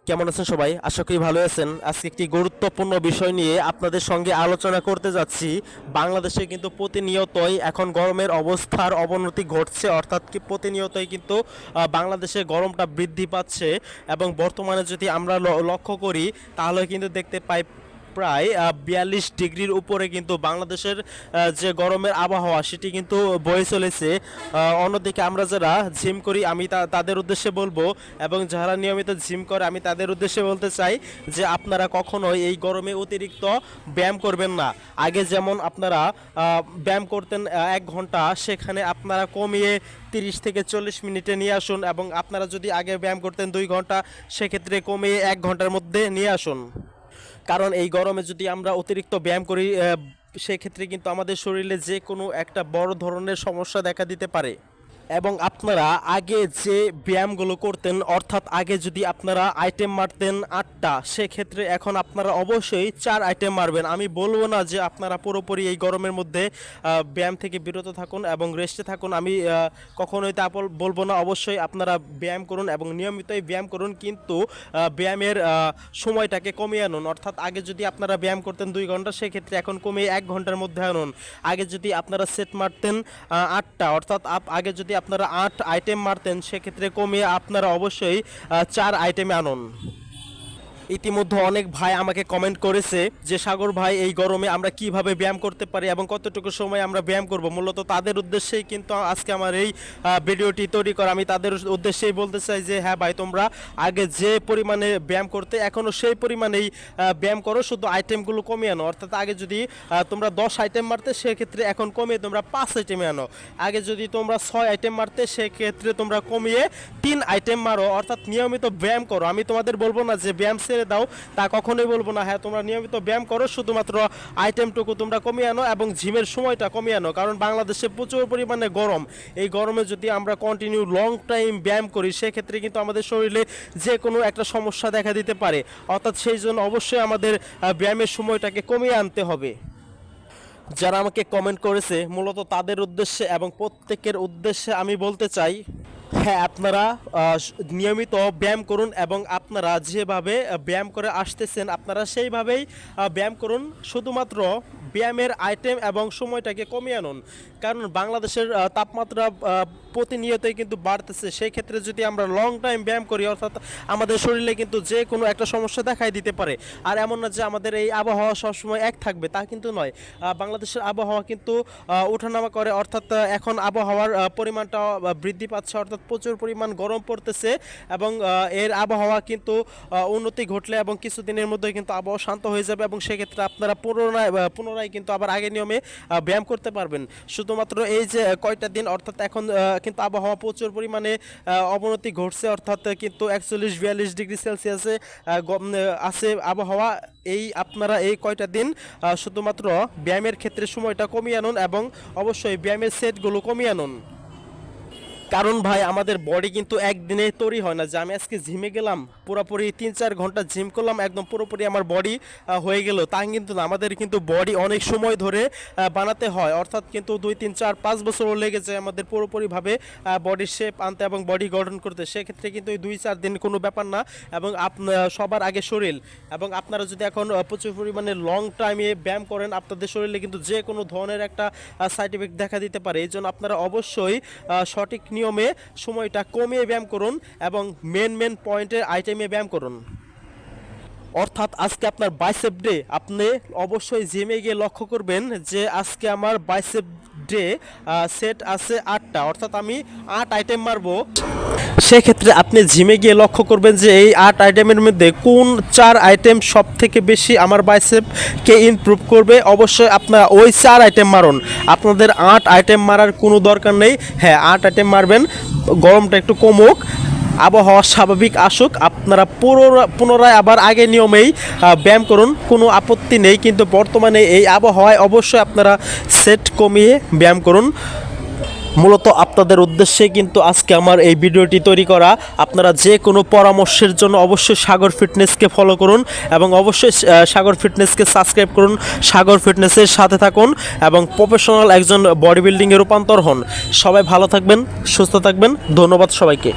কেমন আছেন সবাই? আশা করি ভালো আছেন। আজকে একটি গুরুত্বপূর্ণ বিষয় নিয়ে আপনাদের সঙ্গে আলোচনা করতে যাচ্ছি। বাংলাদেশে কিন্তু প্রতিনিয়তই এখন গরমের অবস্থার অবনতি ঘটছে, অর্থাৎ কি প্রতিনিয়তই কিন্তু বাংলাদেশে গরমটা বৃদ্ধি পাচ্ছে। এবং বর্তমানে যদি আমরা লক্ষ্য করি তাহলে কিন্তু দেখতে পাই প্রায় 42 ডিগ্রির উপরে কিন্তু বাংলাদেশের যে গরমের আবহাওয়া সেটি কিন্তু বয়ে চলেছে। অন্যদিকে আমরা যারা জিম করি আমি তাদের উদ্দেশ্যে বলবো, এবং যারা নিয়মিত জিম করে আমি তাদের উদ্দেশ্যে বলতে চাই যে আপনারা কখনোই এই গরমে অতিরিক্ত ব্যায়াম করবেন না। আগে যেমন আপনারা ব্যায়াম করতেন 1 ঘন্টা, সেখানে আপনারা কমিয়ে 30 থেকে 40 মিনিটে নিয়ে আসুন, এবং আপনারা যদি আগে ব্যায়াম করতেন 2 ঘন্টা, সেক্ষেত্রে কমিয়ে 1 ঘন্টার মধ্যে নিয়ে আসুন। কারণ এই গরমে যদি আমরা অতিরিক্ত ব্যায়াম করি সেক্ষেত্রে কিন্তু আমাদের শরীরে যে কোনো একটা বড় ধরনের সমস্যা দেখা দিতে পারে। এবং আপনারা আগে যে ব্যায়ামগুলো করতেন, অর্থাৎ আগে যদি আপনারা আইটেম মারতেন 8টা, সেক্ষেত্রে এখন আপনারা অবশ্যই 4 আইটেম মারবেন। আমি বলবো না যে আপনারা পুরোপুরি এই গরমের মধ্যে ব্যায়াম থেকে বিরত থাকুন এবং রেস্টে থাকুন, আমি কখনোই তা বলবো না। অবশ্যই আপনারা ব্যায়াম করুন এবং নিয়মিতই ব্যায়াম করুন, কিন্তু ব্যায়ামের সময়টাকে কমিয়ে আনুন। অর্থাৎ আগে যদি আপনারা ব্যায়াম করতেন 2 ঘন্টা, সেক্ষেত্রে এখন কমিয়ে 1 ঘন্টার মধ্যে আনুন। আগে যদি আপনারা সেট মারতেন 8টা, অর্থাৎ আগে যদি আপনারা 8 আইটেম মারতেন, সেক্ষেত্রে কমিয়ে আপনারা অবশ্যই 4 আইটেমে আনুন। ইতিমধ্যে অনেক ভাই আমাকে কমেন্ট করেছে যে সাগর ভাই, এই গরমে আমরা কিভাবে ব্যায়াম করতে পারি এবং কতটুকু সময় আমরা ব্যায়াম করব। মূলত তাদের উদ্দেশ্যেই কিন্তু আজকে আমার এই ভিডিওটি তৈরি করা। আমি তাদের উদ্দেশ্যেই বলতে চাই যে হ্যাঁ ভাই, তোমরা আগে যে পরিমাণে ব্যায়াম করতে এখনও সেই পরিমাণেই ব্যায়াম করো, শুধু আইটেমগুলো কমিয়ে আনো। অর্থাৎ আগে যদি তোমরা 10 আইটেম মারতে, সেক্ষেত্রে এখন কমিয়ে তোমরা 5 আইটেমে আনো। আগে যদি তোমরা 6 আইটেম মারতে, সেক্ষেত্রে তোমরা কমিয়ে 3 আইটেম মারো। অর্থাৎ নিয়মিত ব্যায়াম করো। আমি তোমাদের বলবো না যে ব্যায়াম দাও, তা কখনোই বলবো না। হ্যাঁ, তোমরা নিয়মিত ব্যায়াম করো, শুধুমাত্র আইটেমটুকু তোমরা কমিয়ে আনো এবং জিমের সময়টা কমিয়ে আনো। কারণ বাংলাদেশে প্রচুর পরিমাণে গরম। এই গরমে যদি আমরা কন্টিনিউ লং টাইম ব্যায়াম করি, সেক্ষেত্রে কিন্তু আমাদের শরীরে যে কোনো একটা সমস্যা দেখা দিতে পারে। অর্থাৎ সেই জন্য অবশ্যই আমাদের ব্যায়ামের সময়টাকে কমিয়ে আনতে হবে। যারা আমাকে কমেন্ট করেছে মূলত তাদের উদ্দেশ্যে এবং প্রত্যেকের উদ্দেশ্যে আমি বলতে চাই, হ্যাঁ, আপনারা নিয়মিত ব্যায়াম করুন এবং আপনারা যেভাবে ব্যায়াম করে আসতেছেন আপনারা সেইভাবেই ব্যায়াম করুন। শুধুমাত্র ব্যায়ামের আইটেম এবং সময়টাকে কমিয়ে আনুন। কারণ বাংলাদেশের তাপমাত্রা প্রতিনিয়তই কিন্তু বাড়তেছে। সেই ক্ষেত্রে যদি আমরা লং টাইম ব্যায়াম করি, অর্থাৎ আমাদের শরীরে কিন্তু যে কোনো একটা সমস্যা দেখাই দিতে পারে। আর এমন না যে আমাদের এই আবহাওয়া সবসময় এক থাকবে, তা কিন্তু নয়। বাংলাদেশের আবহাওয়া কিন্তু ওঠানামা করে, অর্থাৎ এখন আবহাওয়ার পরিমাণটা বৃদ্ধি পাচ্ছে, অর্থাৎ প্রচুর পরিমাণ গরম পড়তেছে। এবং এর আবহাওয়া কিন্তু উন্নতি ঘটলে এবং কিছুদিনের মধ্যে কিন্তু আবহাওয়া শান্ত হয়ে যাবে, এবং সেক্ষেত্রে আপনারা পুনরায় কিন্তু আবার আগের নিয়মে ব্যায়াম করতে পারবেন। শুধুমাত্র এই যে কয়টা দিন, অর্থাৎ এখন কিন্তু আবহাওয়া প্রচুর পরিমাণে অবনতি ঘটছে, অর্থাৎ কিন্তু 41-42 ডিগ্রি সেলসিয়াসে আছে আবহাওয়া। আপনারা এই কয়টা দিন শুধুমাত্র ব্যায়ামের ক্ষেত্রে সময়টা কমিয়ে আনুন এবং অবশ্যই ব্যায়ামের সেটগুলো কমিয়ে আনুন। কারণ ভাই, আমাদের বডি কিন্তু একদিনে তৈরি হয় না যে আমি আজকে জিমে গেলাম, পুরোপুরি 3-4 ঘন্টা জিম করলাম, একদম পুরোপুরি আমার বডি হয়ে গেল, তা কিন্তু না। আমাদের কিন্তু বডি অনেক সময় ধরে বানাতে হয়, অর্থাৎ কিন্তু 2-3-4-5 বছরও লেগে যায় আমাদের পুরোপুরিভাবে বডির শেপ আনতে এবং বডি গঠন করতে। সেক্ষেত্রে কিন্তু এই 2-4 দিন কোনো ব্যাপার না। এবং সবার আগে শরীর, এবং আপনারা যদি এখন প্রচুর পরিমাণে লং টাইমে ব্যায়াম করেন, আপনাদের শরীরে কিন্তু যে কোনো ধরনের একটা সাইড ইফেক্ট দেখা দিতে পারে। এই জন্য আপনারা অবশ্যই সঠিক নিয়মে সময়টা কমিয়ে ব্যায়াম করুন এবং মেন পয়েন্টের আইটেমে ব্যায়াম করুন। অর্থাৎ আজকে আপনার বাইসেপ ডে, আপনি অবশ্যই জিমে গিয়ে লক্ষ্য করবেন যে আজকে আমার বাইসেপ ডে সেট আছে 8টা, অর্থাৎ আমি 8 আইটেম মারবো। সেক্ষেত্রে আপনি জিমে গিয়ে লক্ষ্য করবেন যে এই 8 আইটেমের মধ্যে কোন 4 আইটেম সব থেকে বেশি আমার বাইসেপকে ইমপ্রুভ করবে। অবশ্যই আপনারা ওই 4 আইটেম মারুন। আপনাদের 8 আইটেম মারার কোনো দরকার নেই। হ্যাঁ, 8 আইটেম মারবেন, গরমটা একটু কমুক, আবহাওয়া স্বাভাবিক আসুক, আপনারা পুনরায় আবার আগের নিয়মেই ব্যায়াম করুন, কোনো আপত্তি নেই। কিন্তু বর্তমানে এই আবহাওয়ায় অবশ্যই আপনারা সেট কমিয়ে ব্যায়াম করুন। মূলত আপনাদের উদ্দেশ্যে কিন্তু আজকে আমার এই ভিডিওটি তৈরি করা। আপনারা যে কোনো পরামর্শের জন্য অবশ্যই সাগর ফিটনেসকে ফলো করুন এবং অবশ্যই সাগর ফিটনেসকে সাবস্ক্রাইব করুন। সাগর ফিটনেসের সাথে থাকুন এবং প্রফেশনাল একজন বডি বিল্ডিংয়ে রূপান্তর হন। সবাই ভালো থাকবেন, সুস্থ থাকবেন। ধন্যবাদ সবাইকে।